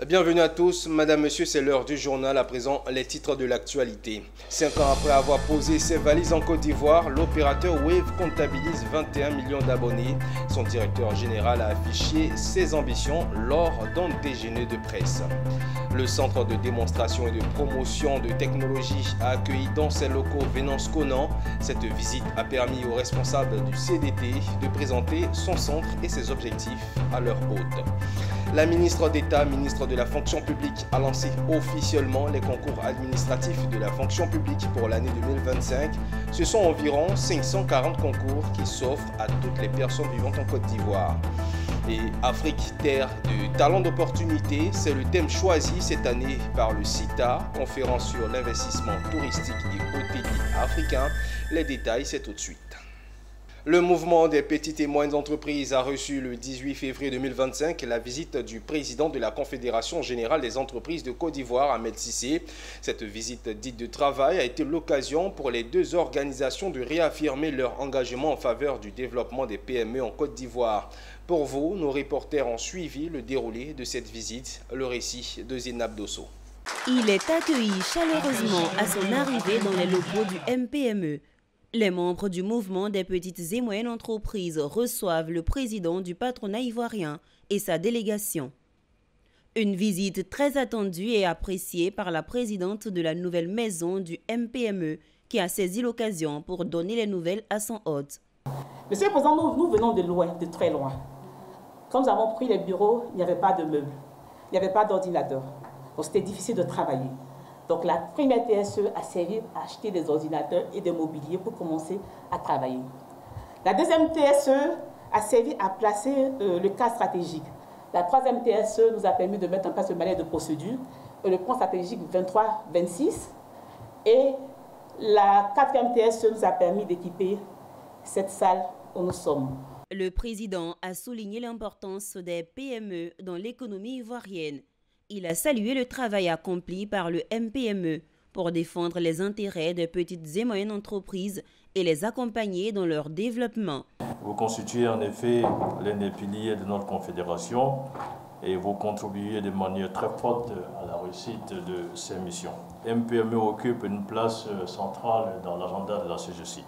Bienvenue à tous, madame, monsieur, c'est l'heure du journal. À présent, les titres de l'actualité. 5 ans après avoir posé ses valises en Côte d'Ivoire, l'opérateur Wave comptabilise 21 millions d'abonnés. Son directeur général a affiché ses ambitions lors d'un déjeuner de presse. Le centre de démonstration et de promotion de technologie a accueilli dans ses locaux Venance Conan. Cette visite a permis aux responsables du CDT de présenter son centre et ses objectifs à leur hôte. La ministre d'État, ministre de la fonction publique, a lancé officiellement les concours administratifs de la fonction publique pour l'année 2025. Ce sont environ 540 concours qui s'offrent à toutes les personnes vivant en Côte d'Ivoire. Et Afrique, terre de talents d'opportunités, c'est le thème choisi cette année par le CITA, conférence sur l'investissement touristique et hôtelier africain. Les détails, c'est tout de suite. Le mouvement des petites et moyennes entreprises a reçu le 18 février 2025 la visite du président de la Confédération générale des entreprises de Côte d'Ivoire, Ahmed Cissé. Cette visite dite de travail a été l'occasion pour les deux organisations de réaffirmer leur engagement en faveur du développement des PME en Côte d'Ivoire. Pour vous, nos reporters ont suivi le déroulé de cette visite. Le récit de Zénab Dosso. Il est accueilli chaleureusement à son arrivée dans les locaux du MPME. Les membres du mouvement des petites et moyennes entreprises reçoivent le président du patronat ivoirien et sa délégation. Une visite très attendue et appréciée par la présidente de la nouvelle maison du MPME qui a saisi l'occasion pour donner les nouvelles à son hôte. Monsieur le Président, nous venons de loin, de très loin. Quand nous avons pris les bureaux, il n'y avait pas de meubles, il n'y avait pas d'ordinateur. Donc c'était difficile de travailler. Donc la première TSE a servi à acheter des ordinateurs et des mobiliers pour commencer à travailler. La deuxième TSE a servi à placer le cadre stratégique. La troisième TSE nous a permis de mettre en place le manuel de procédure, le plan stratégique 23-26. Et la quatrième TSE nous a permis d'équiper cette salle où nous sommes. Le président a souligné l'importance des PME dans l'économie ivoirienne. Il a salué le travail accompli par le MPME pour défendre les intérêts des petites et moyennes entreprises et les accompagner dans leur développement. Vous constituez en effet l'un des piliers de notre confédération et vous contribuez de manière très forte à la réussite de ces missions. MPME occupe une place centrale dans l'agenda de la CGC.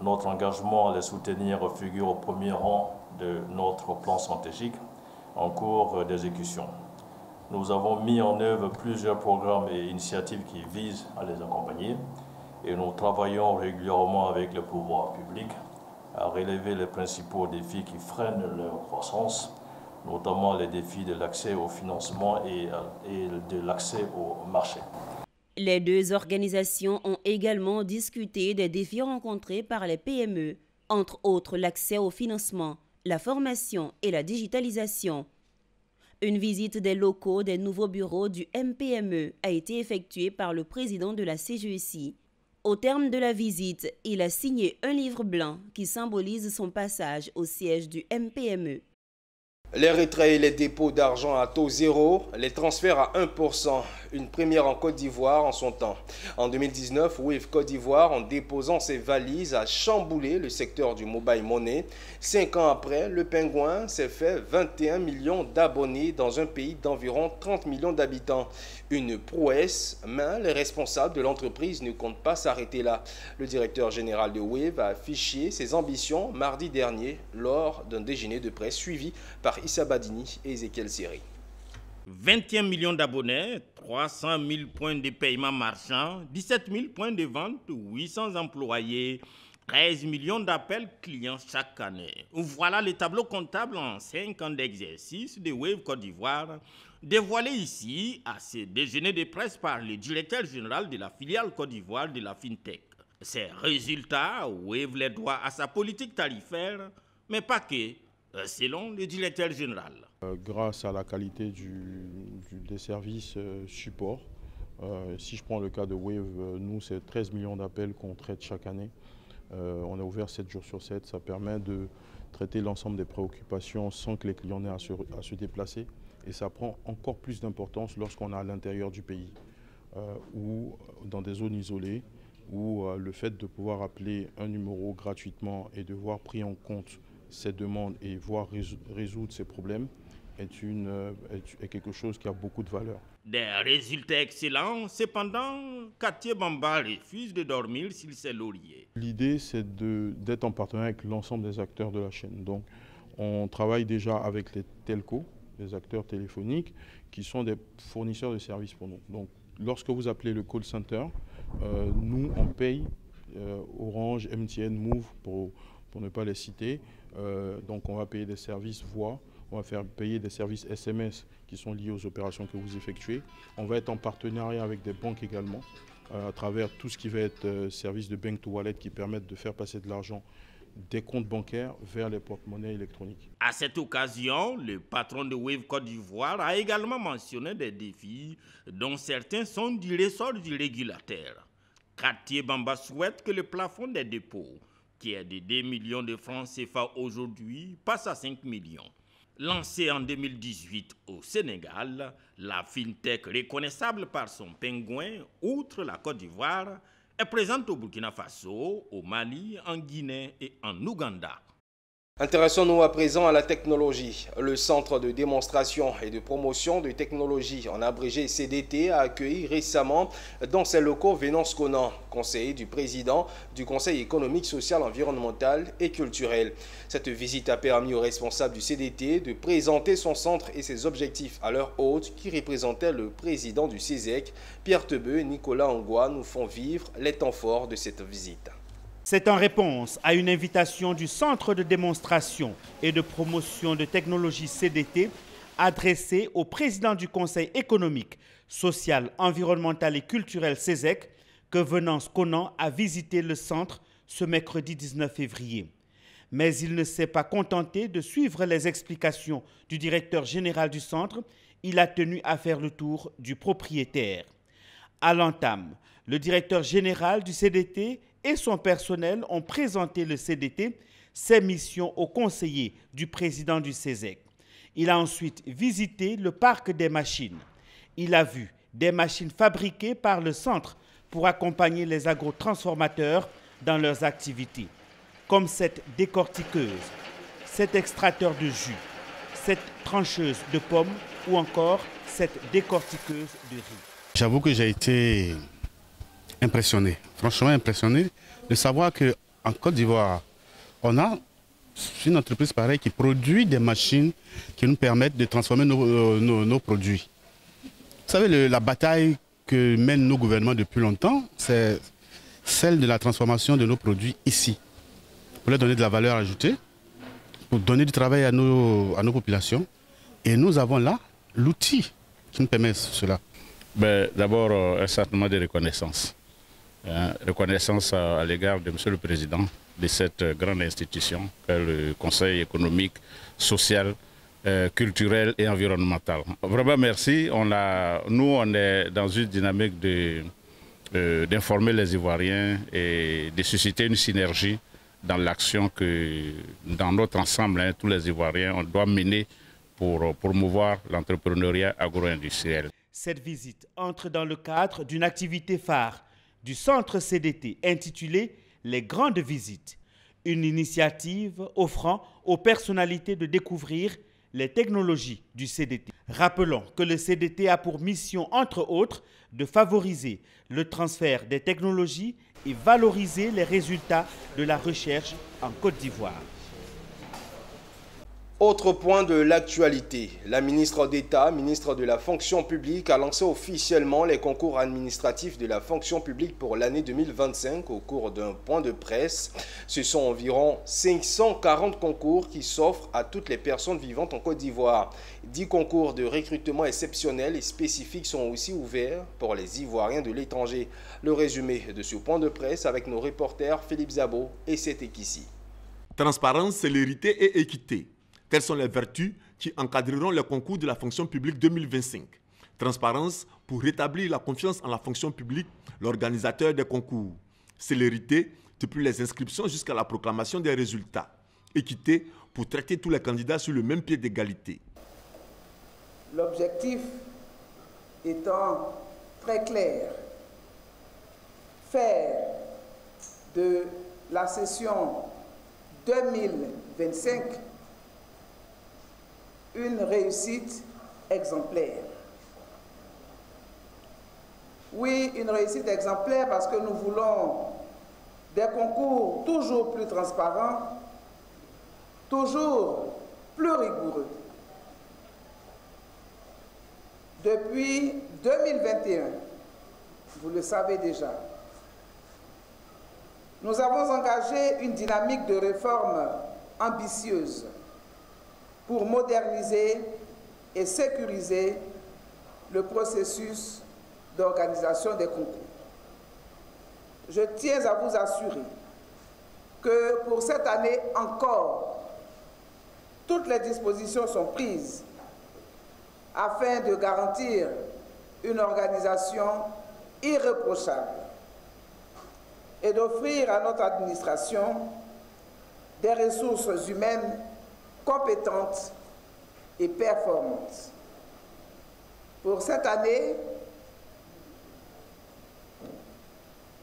Notre engagement à les soutenir figure au premier rang de notre plan stratégique en cours d'exécution. Nous avons mis en œuvre plusieurs programmes et initiatives qui visent à les accompagner et nous travaillons régulièrement avec le pouvoir public à relever les principaux défis qui freinent leur croissance, notamment les défis de l'accès au financement et de l'accès au marché. Les deux organisations ont également discuté des défis rencontrés par les PME, entre autres l'accès au financement, la formation et la digitalisation. Une visite des locaux des nouveaux bureaux du MPME a été effectuée par le président de la CGEC. Au terme de la visite, il a signé un livre blanc qui symbolise son passage au siège du MPME. Les retraits et les dépôts d'argent à taux zéro, les transferts à 1%, une première en Côte d'Ivoire en son temps. En 2019, Wave Côte d'Ivoire, en déposant ses valises, a chamboulé le secteur du mobile money. 5 ans après, le Pingouin s'est fait 21 millions d'abonnés dans un pays d'environ 30 millions d'habitants. Une prouesse, mais les responsables de l'entreprise ne comptent pas s'arrêter là. Le directeur général de Wave a affiché ses ambitions mardi dernier lors d'un déjeuner de presse suivi par Issa Badini et Ezekiel Siri. 21 millions d'abonnés, 300 000 points de paiement marchand, 17 000 points de vente, 800 employés, 13 millions d'appels clients chaque année. Voilà le tableau comptable en 5 ans d'exercice de Wave Côte d'Ivoire, dévoilé ici à ce déjeuner de presse par le directeur général de la filiale Côte d'Ivoire de la FinTech. Ces résultats, Wave les doit à sa politique tarifaire, mais pas que. Selon le directeur général. Grâce à la qualité des services support, si je prends le cas de Wave, nous c'est 13 millions d'appels qu'on traite chaque année. On est ouvert 7 jours sur 7, ça permet de traiter l'ensemble des préoccupations sans que les clients aient à se déplacer. Et ça prend encore plus d'importance lorsqu'on est à l'intérieur du pays ou dans des zones isolées où le fait de pouvoir appeler un numéro gratuitement et de voir pris en compte ces demandes et voir résoudre ces problèmes est quelque chose qui a beaucoup de valeur. Des résultats excellents, cependant, Cartier Bamba refuse de dormir sur ses lauriers. L'idée, c'est d'être en partenariat avec l'ensemble des acteurs de la chaîne. Donc, on travaille déjà avec les telcos, les acteurs téléphoniques, qui sont des fournisseurs de services pour nous. Donc, lorsque vous appelez le call center, nous, on paye Orange, MTN, Move, pour ne pas les citer. Donc, on va payer des services voix, on va faire payer des services SMS qui sont liés aux opérations que vous effectuez. On va être en partenariat avec des banques également, à travers tout ce qui va être services de bank to wallet qui permettent de faire passer de l'argent des comptes bancaires vers les porte-monnaies électroniques. À cette occasion, le patron de Wave Côte d'Ivoire a également mentionné des défis dont certains sont du ressort du régulateur. Cartier Bamba souhaite que le plafond des dépôts, qui est de 2 millions de francs CFA aujourd'hui, passe à 5 millions. Lancée en 2018 au Sénégal, la FinTech, reconnaissable par son pingouin, outre la Côte d'Ivoire, est présente au Burkina Faso, au Mali, en Guinée et en Ouganda. Intéressons-nous à présent à la technologie. Le Centre de démonstration et de promotion de technologie, en abrégé CDT, a accueilli récemment dans ses locaux Vénance Conan, conseiller du président du Conseil économique, social, environnemental et culturel. Cette visite a permis aux responsables du CDT de présenter son centre et ses objectifs à leur hôte qui représentait le président du CESEC, Pierre Tebeu et Nicolas Angwa, nous font vivre les temps forts de cette visite. C'est en réponse à une invitation du Centre de démonstration et de promotion de technologie CDT adressée au président du Conseil économique, social, environnemental et culturel CESEC que Vénance Conan a visité le centre ce mercredi 19 février. Mais il ne s'est pas contenté de suivre les explications du directeur général du centre, il a tenu à faire le tour du propriétaire. À l'entame, le directeur général du CDT et son personnel ont présenté le CDT, ses missions aux conseillers du président du CESEC. Il a ensuite visité le parc des machines. Il a vu des machines fabriquées par le centre pour accompagner les agrotransformateurs dans leurs activités, comme cette décortiqueuse, cet extracteur de jus, cette trancheuse de pommes ou encore cette décortiqueuse de riz. J'avoue que j'ai été impressionné, franchement impressionné de savoir qu'en Côte d'Ivoire, on a une entreprise pareille qui produit des machines qui nous permettent de transformer nos produits. Vous savez, la bataille que mènent nos gouvernements depuis longtemps, c'est celle de la transformation de nos produits ici, pour leur donner de la valeur ajoutée, pour donner du travail à nos populations. Et nous avons là l'outil qui nous permet cela. D'abord, un sentiment de reconnaissance. Reconnaissance à l'égard de M. le Président de cette grande institution, le Conseil économique, social, culturel et environnemental. Vraiment merci. Nous, on est dans une dynamique d'informer les Ivoiriens et de susciter une synergie dans l'action que, dans notre ensemble, tous les Ivoiriens, on doit mener pour promouvoir l'entrepreneuriat agro-industriel. Cette visite entre dans le cadre d'une activité phare du centre CDT intitulée « Les grandes visites », une initiative offrant aux personnalités de découvrir les technologies du CDT. Rappelons que le CDT a pour mission, entre autres, de favoriser le transfert des technologies et valoriser les résultats de la recherche en Côte d'Ivoire. Autre point de l'actualité, la ministre d'État, ministre de la fonction publique, a lancé officiellement les concours administratifs de la fonction publique pour l'année 2025 au cours d'un point de presse. Ce sont environ 540 concours qui s'offrent à toutes les personnes vivantes en Côte d'Ivoire. 10 concours de recrutement exceptionnels et spécifiques sont aussi ouverts pour les Ivoiriens de l'étranger. Le résumé de ce point de presse avec nos reporters Philippe Zabo et Setekissi. Transparence, célérité et équité. Telles sont les vertus qui encadreront les concours de la fonction publique 2025. Transparence pour rétablir la confiance en la fonction publique, l'organisateur des concours. Célérité depuis les inscriptions jusqu'à la proclamation des résultats. Équité pour traiter tous les candidats sur le même pied d'égalité. L'objectif étant très clair, faire de la session 2025 une réussite exemplaire. Oui, une réussite exemplaire parce que nous voulons des concours toujours plus transparents, toujours plus rigoureux. Depuis 2021, vous le savez déjà, nous avons engagé une dynamique de réforme ambitieuse pour moderniser et sécuriser le processus d'organisation des concours. Je tiens à vous assurer que pour cette année encore, toutes les dispositions sont prises afin de garantir une organisation irréprochable et d'offrir à notre administration des ressources humaines compétentes et performantes. Pour cette année,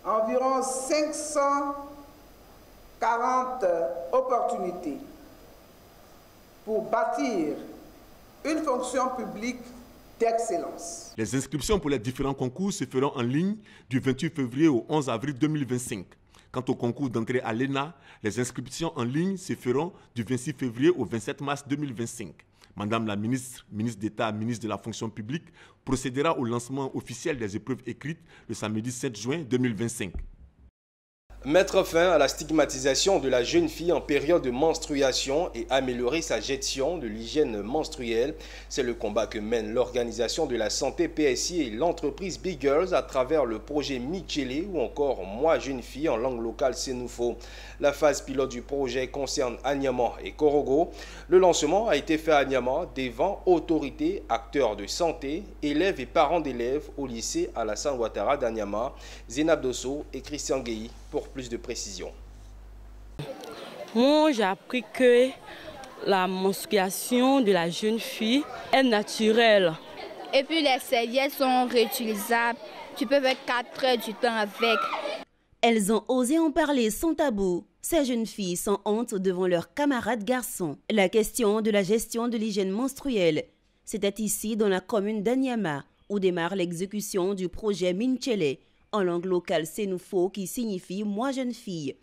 environ 540 opportunités pour bâtir une fonction publique d'excellence. Les inscriptions pour les différents concours se feront en ligne du 28 février au 11 avril 2025. Quant au concours d'entrée à l'ENA, les inscriptions en ligne se feront du 26 février au 27 mars 2025. Madame la ministre d'État, ministre de la fonction publique, procédera au lancement officiel des épreuves écrites le samedi 7 juin 2025. Mettre fin à la stigmatisation de la jeune fille en période de menstruation et améliorer sa gestion de l'hygiène menstruelle, c'est le combat que mène l'organisation de la santé PSI et l'entreprise Big Girls à travers le projet Michele ou encore Moi Jeune Fille en langue locale Sénoufo. La phase pilote du projet concerne Anyama et Korogo. Le lancement a été fait à Anyama devant autorités, acteurs de santé, élèves et parents d'élèves au lycée Alassane Ouattara d'Anyama, Zénab Dosso et Christian Gueye pour plus de précision. Moi, j'ai appris que la menstruation de la jeune fille est naturelle. Et puis les serviettes sont réutilisables. Tu peux faire 4 heures du temps avec. Elles ont osé en parler sans tabou. Ces jeunes filles sont honte devant leurs camarades garçons. La question de la gestion de l'hygiène menstruelle, c'était ici dans la commune d'Anyama où démarre l'exécution du projet Michele, en langue locale Sénoufo qui signifie « Moi jeune fille ».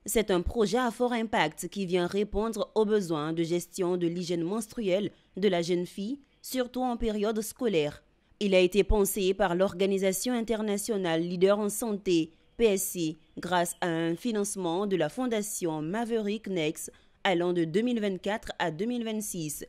C'est un projet à fort impact qui vient répondre aux besoins de gestion de l'hygiène menstruelle de la jeune fille, surtout en période scolaire. Il a été pensé par l'Organisation internationale leader en santé, PSI, grâce à un financement de la fondation Maverick Next allant de 2024 à 2026,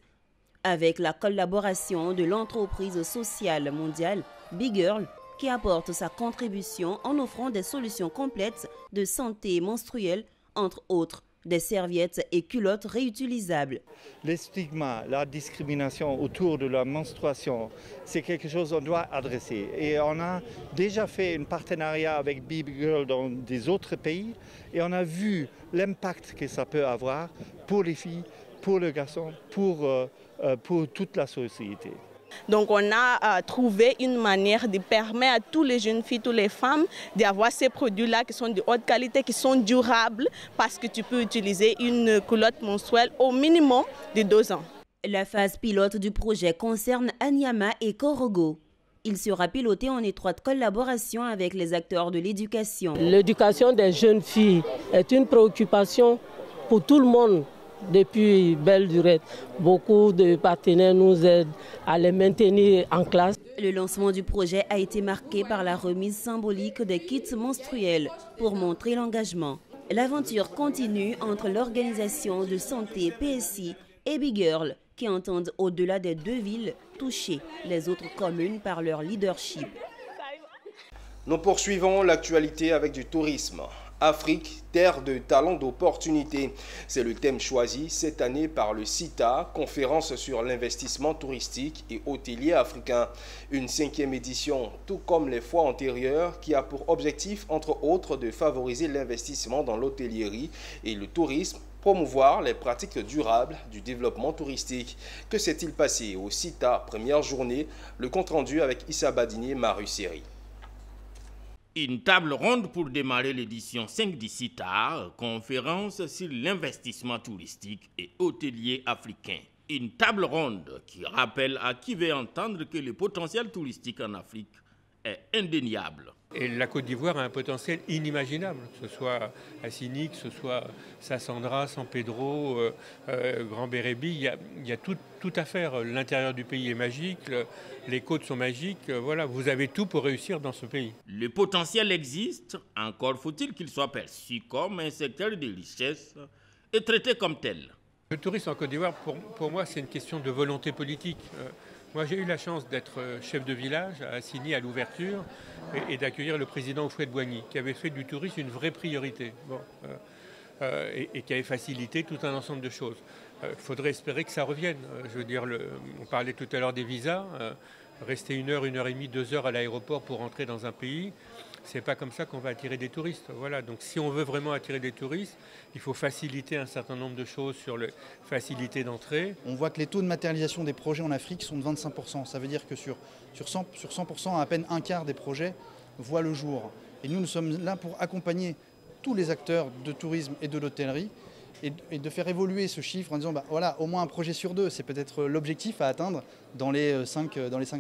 avec la collaboration de l'entreprise sociale mondiale Big Girl, qui apporte sa contribution en offrant des solutions complètes de santé menstruelle, entre autres des serviettes et culottes réutilisables. Les stigmas, la discrimination autour de la menstruation, c'est quelque chose qu'on doit adresser. Et on a déjà fait un partenariat avec Big Girl dans des autres pays et on a vu l'impact que ça peut avoir pour les filles, pour les garçons, pour toute la société. Donc on a trouvé une manière de permettre à toutes les jeunes filles, toutes les femmes d'avoir ces produits-là qui sont de haute qualité, qui sont durables parce que tu peux utiliser une culotte menstruelle au minimum de 2 ans. La phase pilote du projet concerne Anyama et Korogo. Il sera piloté en étroite collaboration avec les acteurs de l'éducation. L'éducation des jeunes filles est une préoccupation pour tout le monde. Depuis belle durée, beaucoup de partenaires nous aident à les maintenir en classe. Le lancement du projet a été marqué par la remise symbolique des kits menstruels pour montrer l'engagement. L'aventure continue entre l'organisation de santé PSI et Big Girl qui entendent au-delà des 2 villes toucher les autres communes par leur leadership. Nous poursuivons l'actualité avec du tourisme. Afrique, terre de talents d'opportunités. C'est le thème choisi cette année par le CITA, conférence sur l'investissement touristique et hôtelier africain. Une 5e édition, tout comme les fois antérieures, qui a pour objectif, entre autres, de favoriser l'investissement dans l'hôtellerie et le tourisme, promouvoir les pratiques durables du développement touristique. Que s'est-il passé au CITA, première journée? Le compte-rendu avec Issa Badini et Maru Seri. Une table ronde pour démarrer l'édition 5 du CITA, conférence sur l'investissement touristique et hôtelier africain. Une table ronde qui rappelle à qui veut entendre que le potentiel touristique en Afrique est indéniable. Et la Côte d'Ivoire a un potentiel inimaginable, que ce soit Assini, que ce soit Sassandra, San Pedro, Grand Bérébi, il y a tout à faire. L'intérieur du pays est magique, les côtes sont magiques, voilà, vous avez tout pour réussir dans ce pays. Le potentiel existe, encore faut-il qu'il soit perçu comme un secteur de richesse et traité comme tel. Le tourisme en Côte d'Ivoire, pour moi, c'est une question de volonté politique. Moi, j'ai eu la chance d'être chef de village à Assini à l'ouverture et d'accueillir le président Houphouët-Boigny, qui avait fait du tourisme une vraie priorité et qui avait facilité tout un ensemble de choses. Il faudrait espérer que ça revienne. Je veux dire, on parlait tout à l'heure des visas. Rester 1 heure et demie, 2 heures à l'aéroport pour entrer dans un pays, c'est pas comme ça qu'on va attirer des touristes. Voilà. Donc si on veut vraiment attirer des touristes, il faut faciliter un certain nombre de choses sur la facilité d'entrée. On voit que les taux de matérialisation des projets en Afrique sont de 25%. Ça veut dire que sur 100%, à peine un quart des projets voient le jour. Et nous sommes là pour accompagner tous les acteurs de tourisme et de l'hôtellerie et de faire évoluer ce chiffre en disant voilà, au moins un projet sur 2, c'est peut-être l'objectif à atteindre dans les 5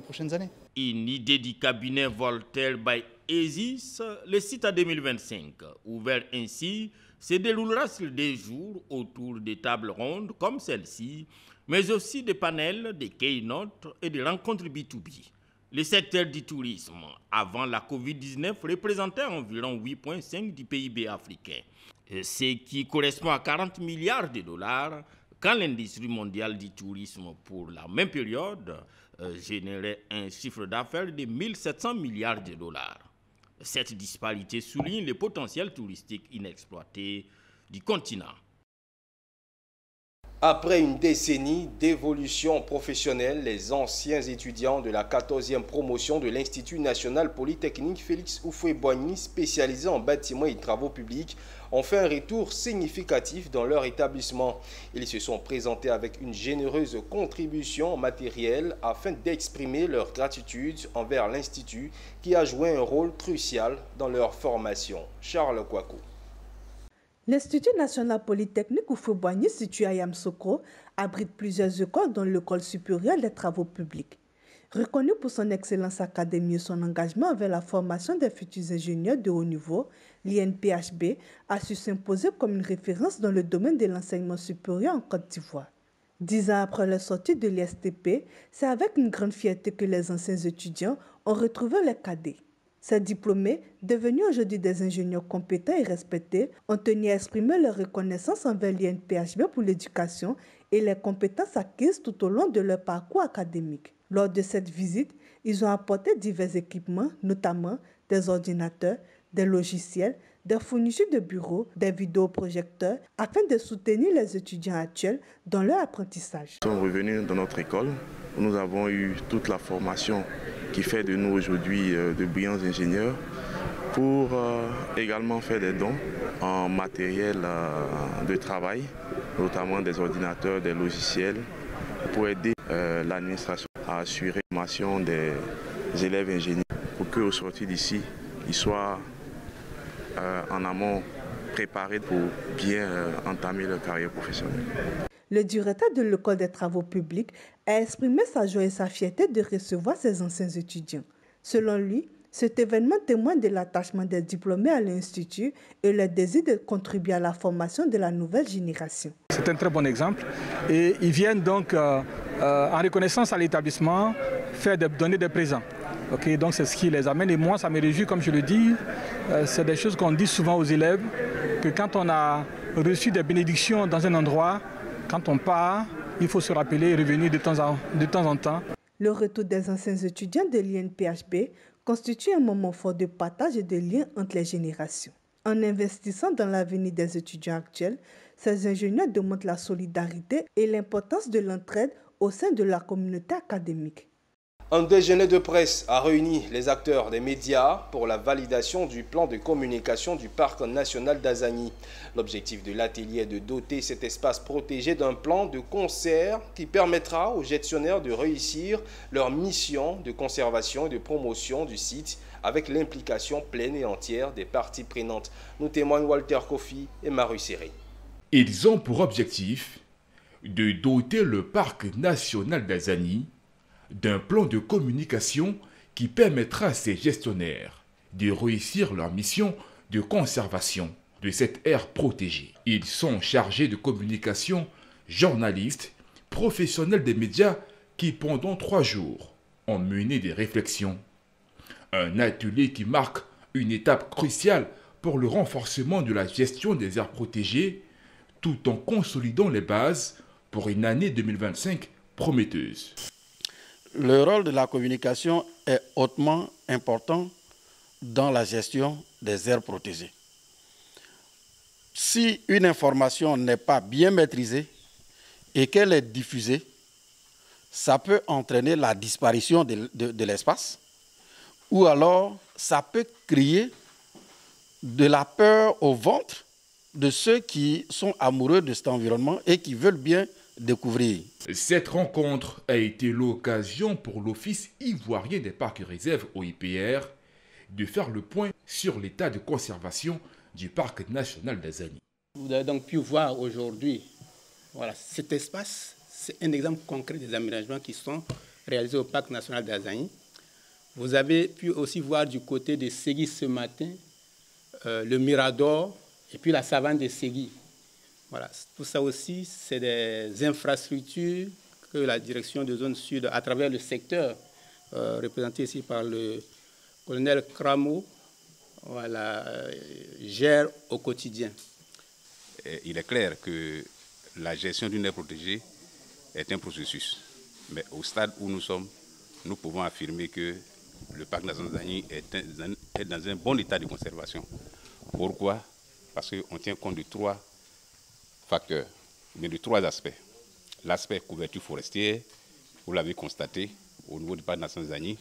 prochaines années. Une idée du cabinet Voltaire by ESIS, le site à 2025, ouvert ainsi, se déroulera sur des jours autour des tables rondes comme celle-ci, mais aussi des panels, des keynotes et des rencontres B2B. Le secteur du tourisme, avant la Covid-19, représentait environ 8,5% du PIB africain, ce qui correspond à 40 milliards de dollars, quand l'industrie mondiale du tourisme pour la même période générait un chiffre d'affaires de 1700 milliards de dollars. Cette disparité souligne le potentiel touristique inexploité du continent. Après une décennie d'évolution professionnelle, les anciens étudiants de la 14e promotion de l'Institut national polytechnique Félix Houphouët-Boigny, spécialisé en bâtiments et travaux publics, ont fait un retour significatif dans leur établissement. Ils se sont présentés avec une généreuse contribution matérielle afin d'exprimer leur gratitude envers l'Institut qui a joué un rôle crucial dans leur formation. Charles Kouakou. L'Institut national polytechnique Houphouët-Boigny, situé à Yamoussoukro, abrite plusieurs écoles dont l'École supérieure des travaux publics. Reconnu pour son excellence académique et son engagement avec la formation des futurs ingénieurs de haut niveau, l'INPHB a su s'imposer comme une référence dans le domaine de l'enseignement supérieur en Côte d'Ivoire. 10 ans après leur sortie de l'ISTP, c'est avec une grande fierté que les anciens étudiants ont retrouvé les cadets. Ces diplômés, devenus aujourd'hui des ingénieurs compétents et respectés, ont tenu à exprimer leur reconnaissance envers l'INPHB pour l'éducation et les compétences acquises tout au long de leur parcours académique. Lors de cette visite, ils ont apporté divers équipements, notamment des ordinateurs, des logiciels, des fournitures de bureaux, des vidéoprojecteurs, afin de soutenir les étudiants actuels dans leur apprentissage. Nous sommes revenus dans notre école où nous avons eu toute la formation qui fait de nous aujourd'hui de brillants ingénieurs pour également faire des dons en matériel de travail, notamment des ordinateurs, des logiciels, pour aider l'administration à assurer la formation des élèves ingénieurs pour qu'au sortir d'ici, ils soient en amont préparés pour bien entamer leur carrière professionnelle. Le directeur de l'École des travaux publics a exprimé sa joie et sa fierté de recevoir ses anciens étudiants. Selon lui, cet événement témoigne de l'attachement des diplômés à l'Institut et le désir de contribuer à la formation de la nouvelle génération. C'est un très bon exemple et ils viennent donc en reconnaissance à l'établissement donner des présents. Okay, donc c'est ce qui les amène et moi ça me réjouit, comme je le dis, c'est des choses qu'on dit souvent aux élèves, que quand on a reçu des bénédictions dans un endroit, quand on part, il faut se rappeler et revenir de temps en temps. Le retour des anciens étudiants de l'INPHB constitue un moment fort de partage et de lien entre les générations. En investissant dans l'avenir des étudiants actuels, ces ingénieurs démontrent la solidarité et l'importance de l'entraide au sein de la communauté académique. Un déjeuner de presse a réuni les acteurs des médias pour la validation du plan de communication du parc national d'Azani. L'objectif de l'atelier est de doter cet espace protégé d'un plan de concert qui permettra aux gestionnaires de réussir leur mission de conservation et de promotion du site avec l'implication pleine et entière des parties prenantes. Nous témoignent Walter Kofi et Maru Serré. Ils ont pour objectif de doter le parc national d'Azani d'un plan de communication qui permettra à ses gestionnaires de réussir leur mission de conservation de cette aire protégée. Ils sont chargés de communication, journalistes, professionnels des médias qui pendant 3 jours ont mené des réflexions. Un atelier qui marque une étape cruciale pour le renforcement de la gestion des aires protégées tout en consolidant les bases pour une année 2025 prometteuse. Le rôle de la communication est hautement important dans la gestion des aires protégées. Si une information n'est pas bien maîtrisée et qu'elle est diffusée, ça peut entraîner la disparition de l'espace ou alors ça peut créer de la peur au ventre de ceux qui sont amoureux de cet environnement et qui veulent bien découvrir. Cette rencontre a été l'occasion pour l'Office ivoirien des parcs et réserves OIPR de faire le point sur l'état de conservation du parc national d'Azani. Vous avez donc pu voir aujourd'hui, voilà, cet espace, c'est un exemple concret des aménagements qui sont réalisés au parc national d'Azani. Vous avez pu aussi voir du côté de Ségui ce matin, le Mirador et puis la savane de Ségui. Voilà, tout ça aussi, c'est des infrastructures que la direction de zone sud, à travers le secteur, représenté ici par le colonel Cramo, voilà, gère au quotidien. Il est clair que la gestion d'une aire protégée est un processus. Mais au stade où nous sommes, nous pouvons affirmer que le parc national d'Azani est dans un bon état de conservation. Pourquoi? Parce qu'on tient compte de 3 facteurs, mais de 3 aspects. L'aspect couverture forestière, vous l'avez constaté, au niveau du parc national d'Azani,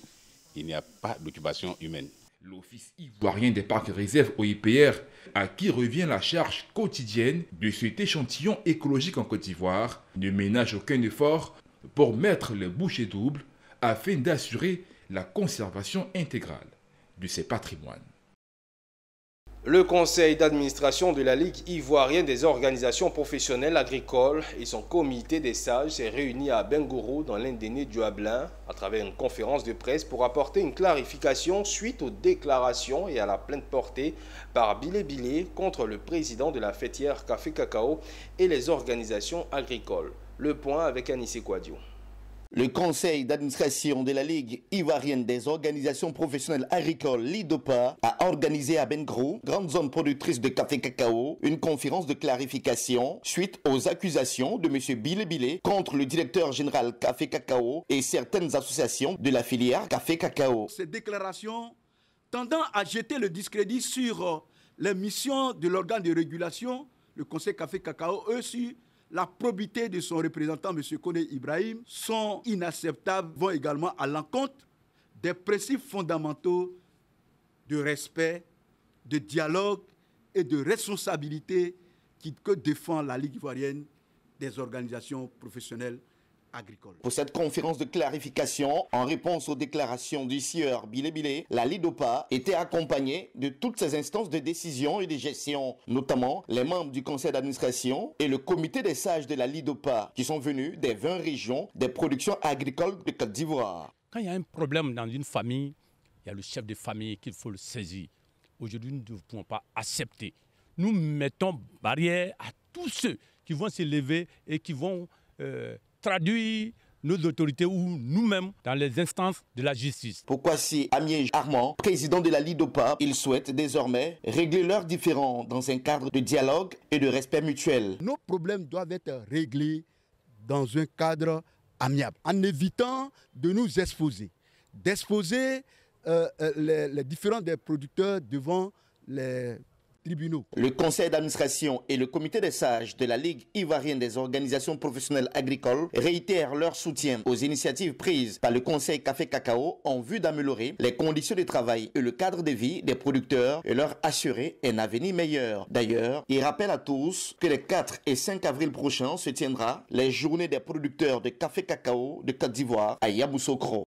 il n'y a pas d'occupation humaine. L'Office ivoirien des parcs et réserves OIPR, à qui revient la charge quotidienne de cet échantillon écologique en Côte d'Ivoire, ne ménage aucun effort pour mettre les bouchées doubles afin d'assurer la conservation intégrale de ces patrimoines. Le conseil d'administration de la Ligue ivoirienne des organisations professionnelles agricoles et son comité des sages s'est réuni à Bengourou dans l'Indéné du Hablin à travers une conférence de presse pour apporter une clarification suite aux déclarations et à la plainte portée par Bilé Bilé contre le président de la fêtière Café Cacao et les organisations agricoles. Le point avec Anissé Kouadio. Le conseil d'administration de la Ligue ivoirienne des organisations professionnelles agricoles, l'IDOPA, a organisé à Bengourou, grande zone productrice de café cacao, une conférence de clarification suite aux accusations de M. Bilé Bilé contre le directeur général Café Cacao et certaines associations de la filière Café Cacao. Ces déclarations tendant à jeter le discrédit sur les missions de l'organe de régulation, le conseil Café Cacao, aussi la probité de son représentant, M. Kone Ibrahim, sont inacceptables, vont également à l'encontre des principes fondamentaux de respect, de dialogue et de responsabilité que défend la Ligue ivoirienne des organisations professionnelles agricoles. Pour cette conférence de clarification, en réponse aux déclarations du sieur Bilé Bilé, la LIDOPA était accompagnée de toutes ces instances de décision et de gestion, notamment les membres du conseil d'administration et le comité des sages de la LIDOPA, qui sont venus des 20 régions des productions agricoles de Côte d'Ivoire. Quand il y a un problème dans une famille, il y a le chef de famille qu'il faut le saisir. Aujourd'hui, nous ne pouvons pas accepter. Nous mettons barrière à tous ceux qui vont se lever et qui vont traduire nos autorités ou nous-mêmes dans les instances de la justice. Pourquoi si Amié Armand, président de la LIDOPA, il souhaite désormais régler leurs différends dans un cadre de dialogue et de respect mutuel. Nos problèmes doivent être réglés dans un cadre amiable, en évitant de nous exposer, d'exposer les différents des producteurs devant les tribunaux. Le conseil d'administration et le comité des sages de la Ligue ivoirienne des organisations professionnelles agricoles réitèrent leur soutien aux initiatives prises par le conseil Café Cacao en vue d'améliorer les conditions de travail et le cadre de vie des producteurs et leur assurer un avenir meilleur. D'ailleurs, il rappelle à tous que les 4 et 5 avril prochains se tiendra les journées des producteurs de café cacao de Côte d'Ivoire à Yamoussoukro.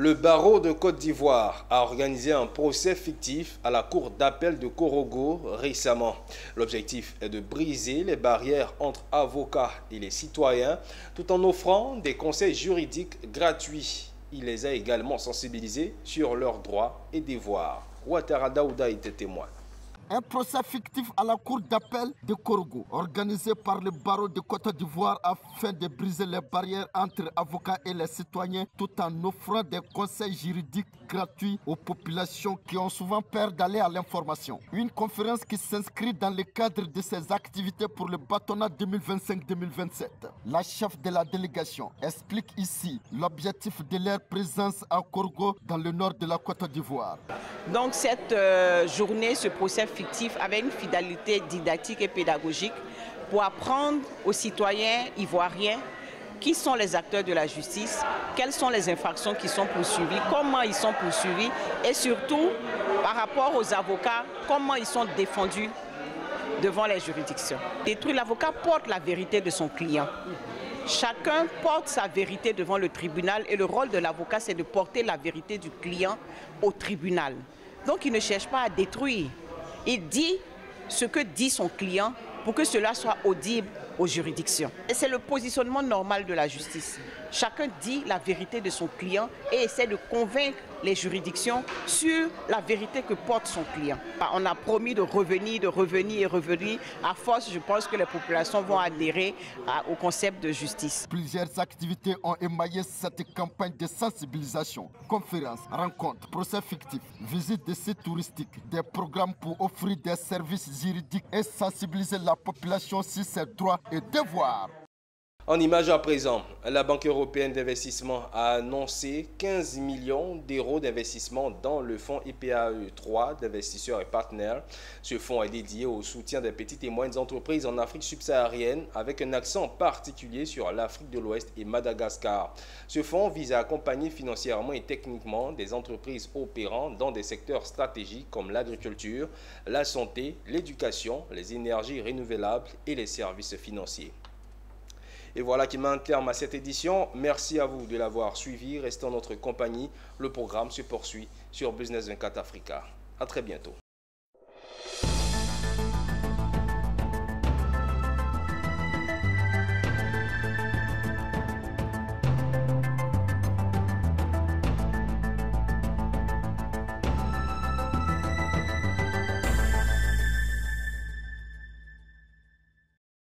Le barreau de Côte d'Ivoire a organisé un procès fictif à la cour d'appel de Korogo récemment. L'objectif est de briser les barrières entre avocats et les citoyens tout en offrant des conseils juridiques gratuits. Il les a également sensibilisés sur leurs droits et devoirs. Ouattara Daouda était témoin. Un procès fictif à la cour d'appel de Korogo, organisé par le barreau de Côte d'Ivoire afin de briser les barrières entre avocats et les citoyens tout en offrant des conseils juridiques gratuits aux populations qui ont souvent peur d'aller à l'information. Une conférence qui s'inscrit dans le cadre de ses activités pour le bâtonnat 2025-2027. La chef de la délégation explique ici l'objectif de leur présence à Korogo dans le nord de la Côte d'Ivoire. Donc cette journée, ce procès fictif avait une finalité didactique et pédagogique pour apprendre aux citoyens ivoiriens qui sont les acteurs de la justice, quelles sont les infractions qui sont poursuivies, comment ils sont poursuivis et surtout par rapport aux avocats, comment ils sont défendus devant les juridictions. L'avocat porte la vérité de son client. Chacun porte sa vérité devant le tribunal et le rôle de l'avocat, c'est de porter la vérité du client au tribunal. Donc il ne cherche pas à détruire. Il dit ce que dit son client pour que cela soit audible aux juridictions. Et c'est le positionnement normal de la justice. Chacun dit la vérité de son client et essaie de convaincre les juridictions sur la vérité que porte son client. On a promis de revenir et revenir. À force, je pense que les populations vont adhérer au concept de justice. Plusieurs activités ont émaillé cette campagne de sensibilisation. Conférences, rencontres, procès fictifs, visites de sites touristiques, des programmes pour offrir des services juridiques et sensibiliser la population sur ses droits et devoirs. En image à présent, la Banque européenne d'investissement a annoncé 15 millions d'euros d'investissement dans le fonds IPAE 3 d'investisseurs et partenaires. Ce fonds est dédié au soutien des petites et moyennes entreprises en Afrique subsaharienne avec un accent particulier sur l'Afrique de l'Ouest et Madagascar. Ce fonds vise à accompagner financièrement et techniquement des entreprises opérant dans des secteurs stratégiques comme l'agriculture, la santé, l'éducation, les énergies renouvelables et les services financiers. Et voilà qui met un terme à cette édition. Merci à vous de l'avoir suivi. Restez en notre compagnie. Le programme se poursuit sur Business 24 Africa. À très bientôt.